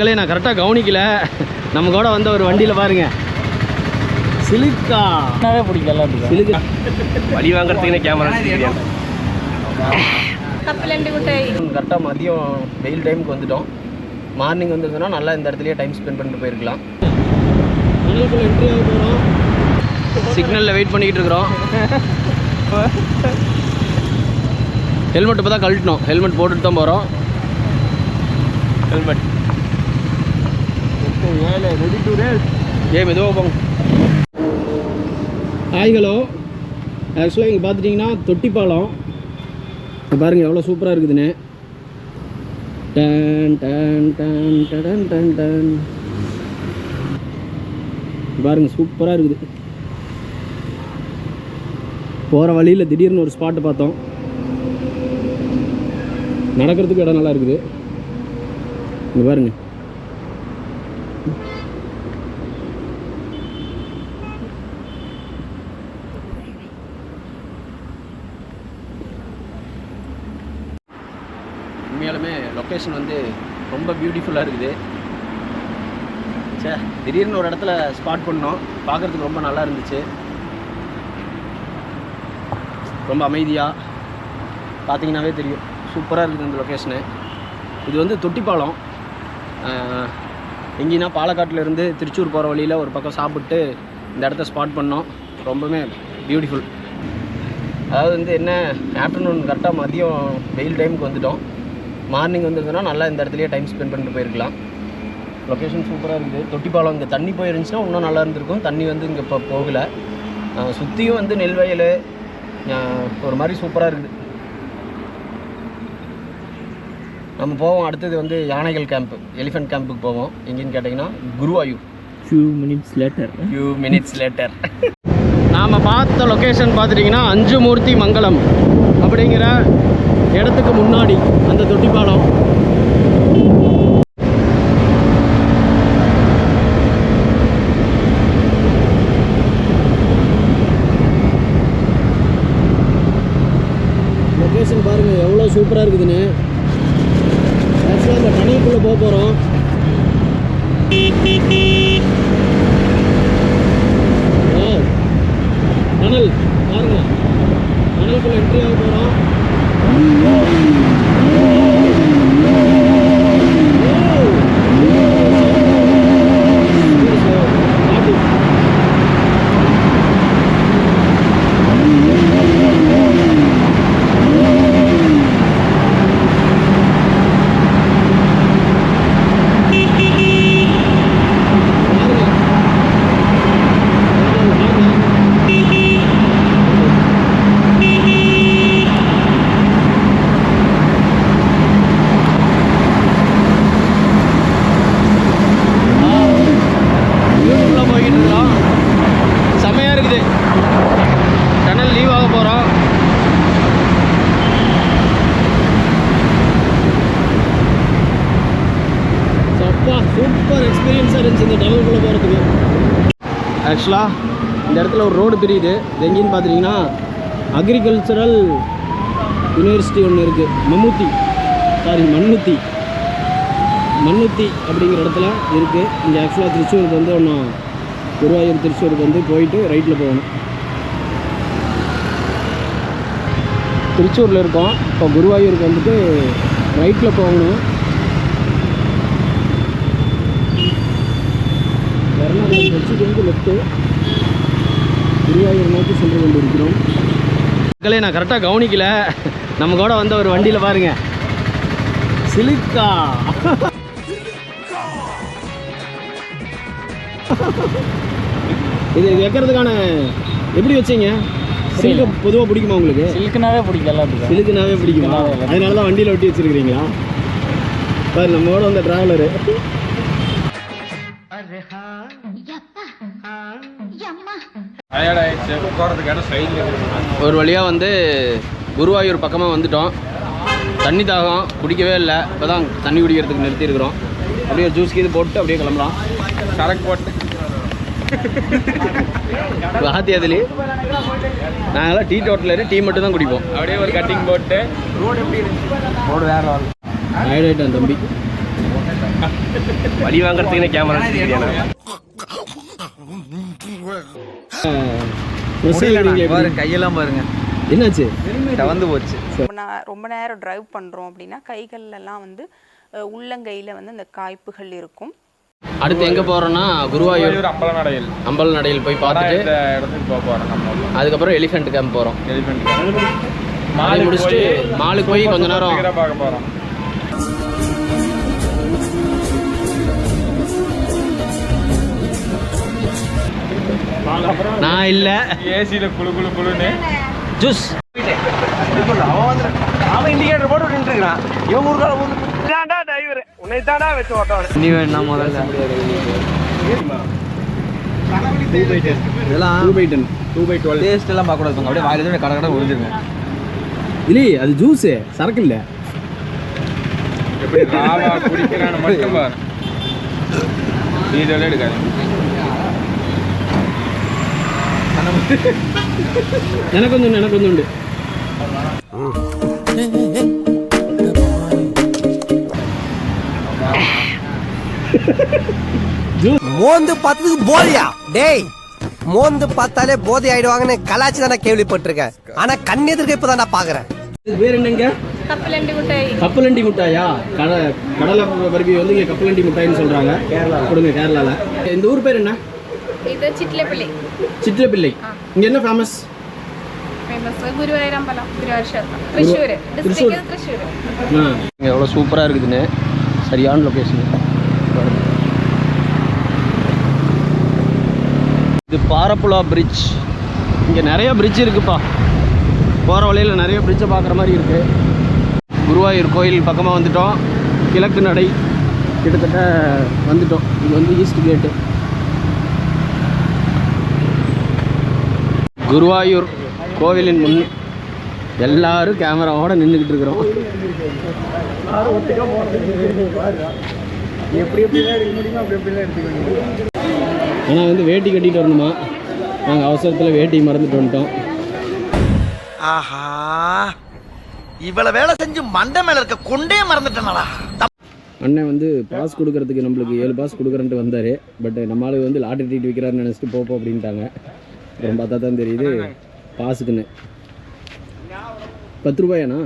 நான் கரெக்டாக கவனிக்கல. நம்ம கூட வந்த ஒரு வண்டியில் பாருங்க சிலுக்கா பிடிக்கல. சிலுக்கா வழி வாங்குறதுக்குன்னு கேமரா கரெக்டாக மதியம் வெயில் டைமுக்கு வந்துட்டோம். மார்னிங் வந்துருந்தோன்னா நல்லா இந்த இடத்துலையே டைம் ஸ்பெண்ட் பண்ணிட்டு போயிருக்கலாம். என்ட்ரி ஆக போகிறோம். சிக்னலில் வெயிட் பண்ணிக்கிட்டு இருக்கிறோம். ஹெல்மெட் இப்போ தான் கழட்டணும். ஹெல்மெட் போட்டுட்டு தான் போகிறோம். Helmet ready to race. மெதுவாக போங்க. Hi hello. ஆக்சுவலாக இங்கே பார்த்துட்டிங்கன்னா தொட்டிப்பாலம் பாருங்கள் எவ்வளோ சூப்பராக இருக்குதுன்னு. Done done done done done done பாருங்கள் சூப்பராக இருக்குது. போகிற வழியில் திடீர்னு ஒரு ஸ்பாட்டு பார்த்தோம். நடக்கிறதுக்கு இடம் நல்லா இருக்குது. இங்கே பாருங்க. உண்மையாலுமே லொக்கேஷன் வந்து ரொம்ப பியூட்டிஃபுல்லாக இருக்குது. திடீர்னு ஒரு இடத்துல ஸ்பாட் பண்ணோம். பார்க்குறதுக்கு ரொம்ப நல்லா இருந்துச்சு. ரொம்ப அமைதியாக பார்த்தீங்கன்னாவே தெரியும். சூப்பராக இருக்குது இந்த லொக்கேஷனு. இது வந்து தொட்டிப்பாலம். எங்கேனா பாலக்காட்டிலேருந்து திருச்சூர் போகிற வழியில் ஒரு பக்கம் சாப்பிட்டு இந்த இடத்த ஸ்பாட் பண்ணோம். ரொம்பவே பியூட்டிஃபுல். அதாவது வந்து என்ன, ஆஃப்டர்நூன் கரெக்டாக மதியம் வெயில் டைமுக்கு வந்துட்டோம். மார்னிங் வந்துருந்தோன்னா நல்லா இந்த இடத்துலையே டைம் ஸ்பெண்ட் பண்ணிட்டு போயிருக்கலாம். லொக்கேஷன் சூப்பராக இருக்குது. தொட்டிப்பாலம் இங்கே தண்ணி போயிருந்துச்சுன்னா இன்னும் நல்லா இருந்திருக்கும். தண்ணி வந்து இங்கே இப்போ போகலை. சுற்றியும் வந்து நெல் வயல் ஒரு மாதிரி சூப்பராக இருக்குது. நம்ம போவோம். அடுத்தது வந்து யானைகள் கேம்ப்பு, எலிஃபென்ட் கேம்புக்கு போவோம். எங்கேன்னு கேட்டிங்கன்னா குருவாயூர். ஃபியூ மினிட்ஸ் லேட்டர் நாம் பார்த்த லொக்கேஷன் பார்த்துட்டிங்கன்னா அஞ்சுமூர்த்தி மங்கலம் அப்படிங்கிற இடத்துக்கு முன்னாடி அந்த தொட்டிப்பாலம். லொக்கேஷன் பாருங்கள் எவ்வளோ சூப்பராக இருக்குதுன்னு. ஆக்சுவலாக இந்த டனலுக்குள்ளே போக போகிறோம். டனல் பாருங்கள். டனலுக்குள்ளே என்ட்ரி ஆக போகிறோம். சூப்பர் எக்ஸ்பீரியன்ஸாக இருந்துச்சு இந்த டனலுக்குள்ளே போகிறதுக்கு. ஆக்சுவலாக இந்த இடத்துல ஒரு ரோடு பிரியுது. இது எங்கேன்னு பார்த்துட்டிங்கன்னா அக்ரிகல்ச்சரல் யூனிவர்சிட்டி ஒன்று இருக்குது. மண்ணுத்தி அப்படிங்கிற இடத்துல இருக்குது. இங்கே ஆக்சுவலாக திருச்சூருக்கு வந்து ஒன்றும் குருவாயூர் திருச்சூருக்கு வந்து போயிட்டு ரைட்டில் போகணும். திருச்சூரில் இருக்கோம். இப்போ குருவாயூருக்கு வந்துட்டு ரைட்டில் போகணும். கட்சிக்கு லெஃப்ட்டு குருவாயூர் நோக்கி சென்று கொண்டிருக்கிறோம். நான் கரெக்டாக கவனிக்கல. நம்ம கூட வந்த ஒரு வண்டியில் பாருங்க சிலுக்கா. இது வைக்கிறதுக்கான எப்படி வச்சீங்க? சிலுக்கு பொதுவாக பிடிக்குமா உங்களுக்கு? சிலுக்குனாவே பிடிக்குமா? அதனால தான் வண்டியில் ஒட்டி வச்சுருக்கிறீங்களா? பாரு நம்ம கூட வந்த ட்ராவலரு. ஒரு வழியாக வந்து குருவாயூர் பக்கமாக வந்துட்டோம். தண்ணி தாகம் குடிக்கவே இல்லை. இப்போ தான் தண்ணி குடிக்கிறதுக்கு நிறுத்தியிருக்கிறோம். அப்படியே ஜூஸ் கீது போட்டு அப்படியே கிளம்பலாம். சரக்கு போட்டு வாத்தி அதுலேயே நாங்களாம் டீ டோட்டலரு டீ மட்டும் தான் குடிப்போம். அப்படியே ஒரு கட்டிங் போட்டு ரோடு எப்படி இருந்துச்சு? ரோடு வேறு ஆயிட்டான் தம்பி. வழி வாங்குறதுக்குன்னு கேமரா பாருங்க கையெல்லாம் பாருங்க என்னாச்சு தவந்து போச்சு. ரொம்ப நேரம் டிரைவ் பண்ணுறோம் அப்படின்னா கைகள்லாம் வந்து உள்ளங்கையில் வந்து அந்த காய்ப்புகள் இருக்கும். அடுத்து எங்கே போகிறோன்னா குருவாயூர் அம்பல நடையில் போய் பார்த்துட்டு இடத்துக்கு போக போகிறோம். அதுக்கப்புறம் எலிஃபெண்ட் கேம்ப் போகிறோம். மாலை முடிச்சுட்டு மாலுக்கு போய் கொஞ்ச நேரம் பார்க்க போகிறோம். நான் இல்லை ஏசியில் குழு குழு குழுன்னு ஜூஸ் அவன் இண்டிகேட்டர் போட்டு நின்றுக்கிறான். இவன் ஊருக்கால டிரைவர் உன்னை தாண்டா வச்சு ஓட்டம். நீ வேணா முதல்ல இதெல்லாம் 2/12 டேஸ்ட் எல்லாம் பார்க்க கூடாது. அப்படியே வாயில கடை கடை உறிஞ்சிருங்க. இல்லை அது ஜூஸு சரக்கு இல்லை. எப்படி ராவா குடிக்கிறான்னு மட்டும் பாரு. இதெல்லாம் எடுக்காது. எனக்கு ஒன்று உண்டு. மோந்து பார்த்ததுக்கு போதையா? டேய் மோந்து பார்த்தாலே போதை ஆயிடுவாங்கன்னு கலாச்சி தானே கேள்விப்பட்டிருக்கேன். ஆனா கண் எதிர்க்க இப்பதான் நான் பாக்குறேன். வேற என்னங்க? கப்பலண்டி மிட்டாய். கப்பலண்டி மிட்டாயா? கடலை பருப்பி வந்து இங்கே கப்பலண்டி மிட்டாய்னு சொல்கிறாங்க. கேரளா கொடுங்க கேரளாவில். இந்த ஊர் பேர் என்ன? இது சிட்லப்பிள்ளை. சிட்லப்பிள்ளை. இங்கே என்ன ஃபேமஸ்? ഗുരുവായൂർ അമ്പലം, ഗുരുവായൂർ ക്ഷേത്രം, തൃശ്ശൂർ ഡിസ്ട്രിക്റ്റ് തൃശ്ശൂർ. இங்கே எவ்வளோ சூப்பராக இருக்குதுன்னு. சரியான லொக்கேஷன். இது பாரப்புழா பிரிட்ஜ். இங்கே நிறைய பிரிட்ஜ் இருக்குப்பா. போகிற வழியில் நிறைய பிரிட்ஜை பார்க்குற மாதிரி இருக்குது. குருவாயூர் கோயில் பக்கமாக வந்துட்டோம். கிழக்கு நடை கிட்டத்தட்ட வந்துட்டோம். இது வந்து ஈஸ்ட் கேட்டு. குருவாயூர் கோவிலின் முன் எல்லாரும் கேமராவோட நின்றுக்கிட்டு இருக்கிறோம். ஆனால் வந்து வேட்டி கட்டிட்டு வரணுமா? நாங்கள் அவசரத்தில் வேட்டி மறந்துட்டு வந்துட்டோம். ஆஹா இவ்வளவு வேலை செஞ்சு மண்டை மேல இருக்க கொண்டே மறந்துட்டேனடா. அண்ணன் வந்து பாஸ் கொடுக்கறதுக்கு நம்மளுக்கு 7 பாஸ் கொடுக்குறேன்ட்டு வந்தார். பட் நம்மளுக்கு வந்து லாட்டரி டிக்கெட் விற்கிறாருன்னு நினச்சிட்டு போப்போம் அப்படின்ட்டாங்க. அப்புறம் பார்த்தா தான் தெரியுது பாஸுக்குன்னு 10 ரூபாயாண்ணா.